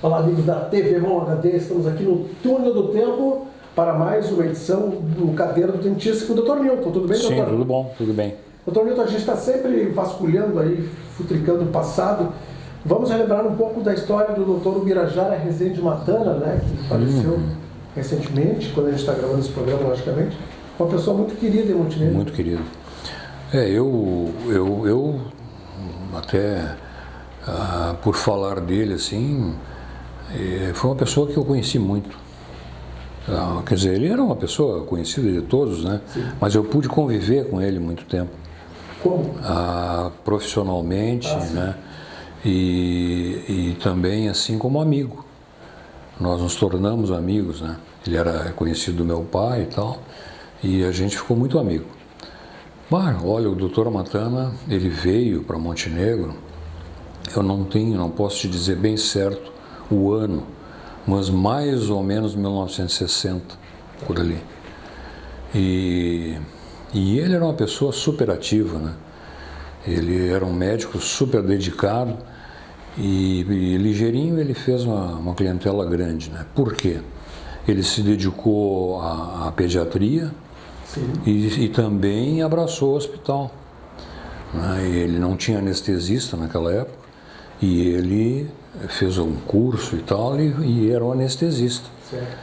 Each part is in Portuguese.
Olá, amigos da TV Bom HD, estamos aqui no Túnel do Tempo para mais uma edição do Cadeira do Dentista com o Dr. Newton. Tudo bem, doutor? Sim, tudo bom, tudo bem. Doutor Newton, a gente está sempre vasculhando aí, futricando o passado. Vamos relembrar um pouco da história do Dr. Ubirajara Rezende Matana, né, que faleceu recentemente, quando a gente está gravando esse programa, logicamente. Uma pessoa muito querida em Montenegro. Muito querido. Eu até por falar dele assim, foi uma pessoa que eu conheci muito. Quer dizer, ele era uma pessoa conhecida de todos, né? Sim. Mas eu pude conviver com ele muito tempo. Como? Profissionalmente, né? E também assim como amigo. Nós nos tornamos amigos, né? Ele era conhecido do meu pai e tal, e a gente ficou muito amigo. Mas, olha, o Dr. Matana, ele veio para Montenegro, eu não posso te dizer bem certo o ano, mas mais ou menos 1960, por ali. E ele era uma pessoa super ativa, né? Ele era um médico super dedicado e ligeirinho ele fez uma clientela grande, né? Por quê? Ele se dedicou à pediatria e também abraçou o hospital, né? Ele não tinha anestesista naquela época e ele fez um curso e tal e era um anestesista. Certo.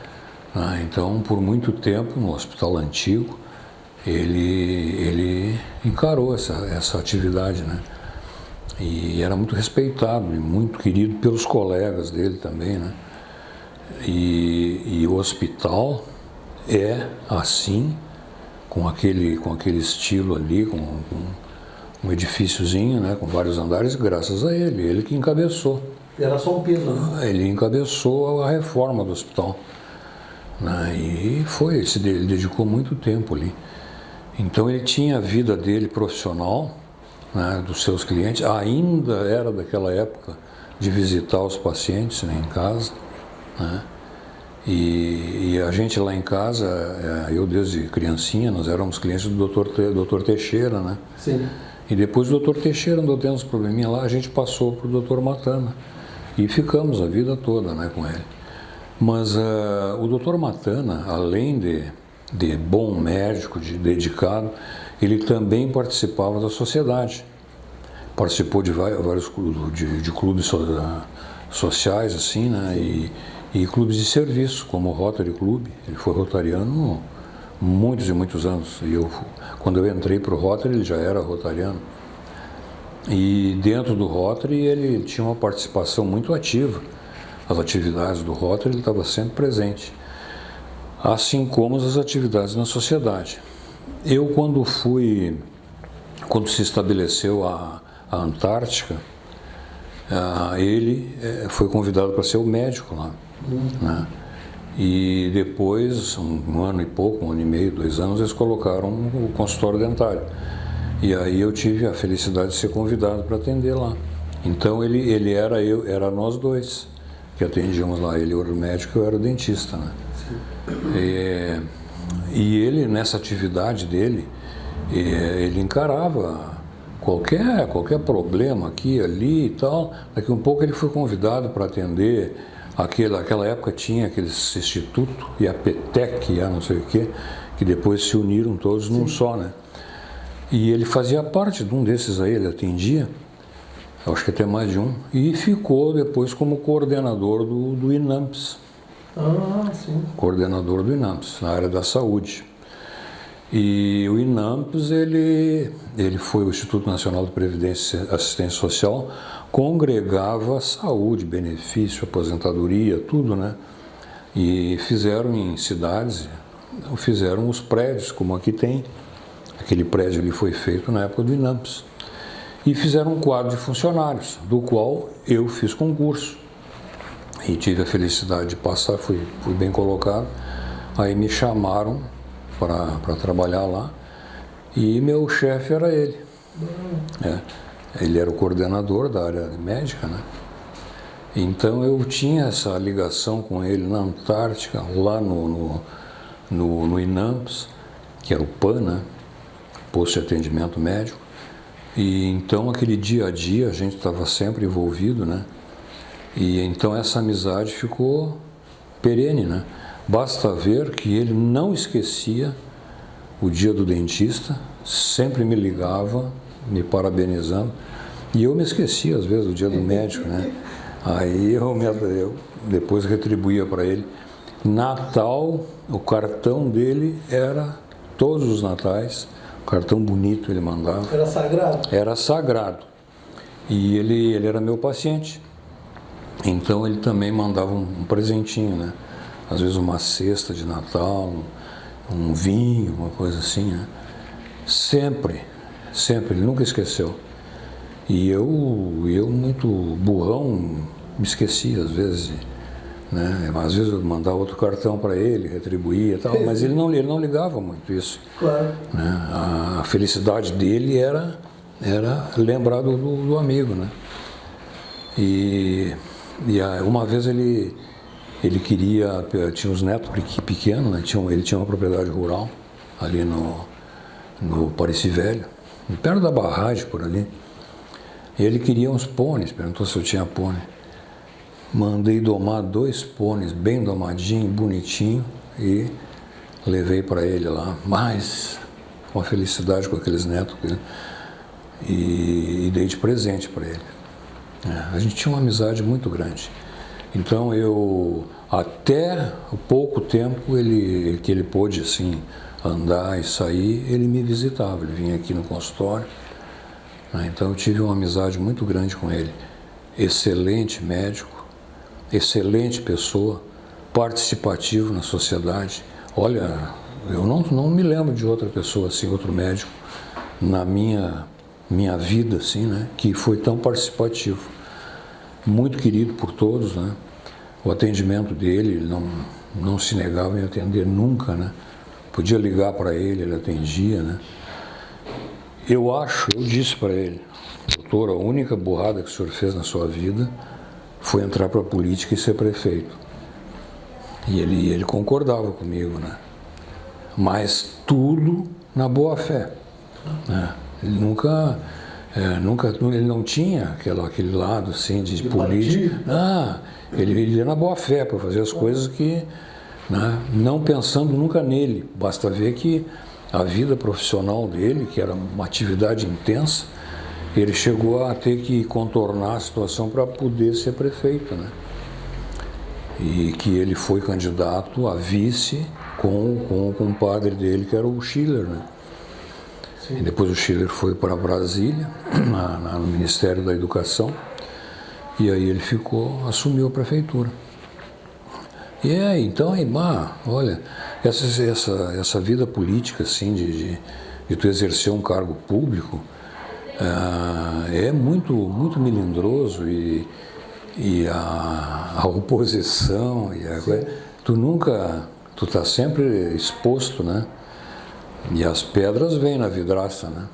Então, por muito tempo, no hospital antigo, ele encarou essa atividade, né? E era muito respeitado e muito querido pelos colegas dele também, né? E o hospital é assim, com aquele estilo ali, com um edifíciozinho, né, com vários andares, graças a ele que encabeçou. Era só um piso, né? Ele encabeçou a reforma do hospital, né, e ele dedicou muito tempo ali. Então ele tinha a vida dele profissional, né, dos seus clientes, ainda era daquela época de visitar os pacientes, né, em casa, né, e a gente lá em casa, eu desde criancinha, nós éramos clientes do Dr. Teixeira, né? Sim. E depois do Dr. Teixeira andou tendo uns probleminha lá, a gente passou para o Dr. Matana e ficamos a vida toda, né, com ele. Mas o Dr. Matana, além de bom médico, de dedicado, ele também participava da sociedade. Participou de vários clubes sociais, assim, né, e clubes de serviço, como o Rotary Club. Ele foi rotariano muitos e muitos anos. E quando eu entrei para o Rotary, ele já era rotariano. E dentro do Rotary, ele tinha uma participação muito ativa. As atividades do Rotary, ele estava sempre presente. Assim como as atividades na sociedade. Eu, quando se estabeleceu a Antártica, ele foi convidado para ser o médico lá, né? E depois, um ano e pouco, um ano e meio, 2 anos, eles colocaram o consultório dentário. E aí eu tive a felicidade de ser convidado para atender lá. Então era nós dois que atendíamos lá. Ele era o médico e eu era o dentista, né? E ele, nessa atividade dele, ele encarava qualquer problema aqui, ali e tal. Daqui um pouco ele foi convidado para atender. Aquela época tinha aqueles instituto e a PETEC e a não sei o quê, que depois se uniram todos num só, né? E ele fazia parte de um desses aí, ele atendia, eu acho que até mais de um, e ficou depois como coordenador do INAMPS. Sim. Coordenador do INAMPS, na área da saúde. E o INAMPS, ele foi o Instituto Nacional de Previdência e Assistência Social, congregava saúde, benefício, aposentadoria, tudo, né? E fizeram em cidades, fizeram os prédios, como aqui tem. Aquele prédio ali foi feito na época do INAMPS. E fizeram um quadro de funcionários, do qual eu fiz concurso. E tive a felicidade de passar, fui bem colocado. Aí me chamaram para trabalhar lá e meu chefe era ele. Ele era o coordenador da área médica, né? Então eu tinha essa ligação com ele na Antártica, lá no INAMPS, que era o PAN, né? Posto de atendimento médico. E então aquele dia a dia a gente estava sempre envolvido, né? E então essa amizade ficou perene, né? Basta ver que ele não esquecia o dia do dentista, sempre me ligava, me parabenizando, e eu me esquecia às vezes do dia do médico, né? Aí eu depois retribuía para ele. Natal, o cartão dele era, todos os natais, cartão bonito ele mandava. Era sagrado? Era sagrado. E ele era meu paciente. Então ele também mandava um presentinho, né? Às vezes uma cesta de Natal, um vinho, uma coisa assim, né? Sempre, ele nunca esqueceu. E eu muito burrão, me esquecia às vezes, né? Às vezes eu mandava outro cartão para ele, retribuía e tal, mas ele não ligava muito isso. Claro. Né? A felicidade dele era lembrar do amigo, né? E uma vez ele queria, tinha uns netos pequenos, né? Ele tinha uma propriedade rural ali no Pareci Velho, perto da barragem por ali. E ele queria uns pôneis, perguntou se eu tinha pônei. Mandei domar 2 pôneis, bem domadinho, bonitinho, e levei para ele lá, mas com a felicidade com aqueles netos dele, e dei de presente para ele. A gente tinha uma amizade muito grande. Então até o pouco tempo que ele pôde assim andar e sair, ele me visitava, ele vinha aqui no consultório. Então eu tive uma amizade muito grande com ele. Excelente médico, excelente pessoa, participativo na sociedade. Olha, eu não me lembro de outra pessoa assim, outro médico na minha vida assim, né, que foi tão participativo. Muito querido por todos, né? O atendimento dele, ele não se negava em atender nunca, né? Podia ligar para ele atendia, né? Eu disse para ele, doutor, a única burrada que o senhor fez na sua vida foi entrar para a política e ser prefeito. E ele concordava comigo, né? Mas tudo na boa fé, né? Ele ele não tinha aquele lado assim de política. Ele ia na boa fé para fazer as coisas que, né, não pensando nunca nele. Basta ver que a vida profissional dele, que era uma atividade intensa, ele chegou a ter que contornar a situação para poder ser prefeito, né? E que ele foi candidato a vice com o compadre dele, que era o Schiller, né? E depois o Schiller foi para Brasília, no Ministério da Educação, e aí ele assumiu a prefeitura. E então, olha, essa vida política, assim, de tu exercer um cargo público, é muito, muito melindroso, e a oposição, tu tá sempre exposto, né? E as pedras vêm na vidraça, né?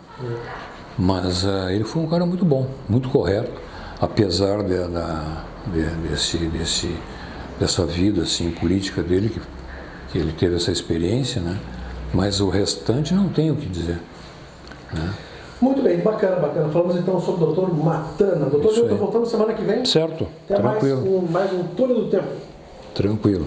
Mas ele foi um cara muito bom, muito correto, apesar dessa vida assim, política dele, que ele teve essa experiência, né? Mas o restante não tem o que dizer, né? Muito bem, bacana. Falamos então sobre o Dr. Matana. Doutor, voltamos semana que vem. Certo, até tranquilo. Mais um túnel do tempo. Tranquilo.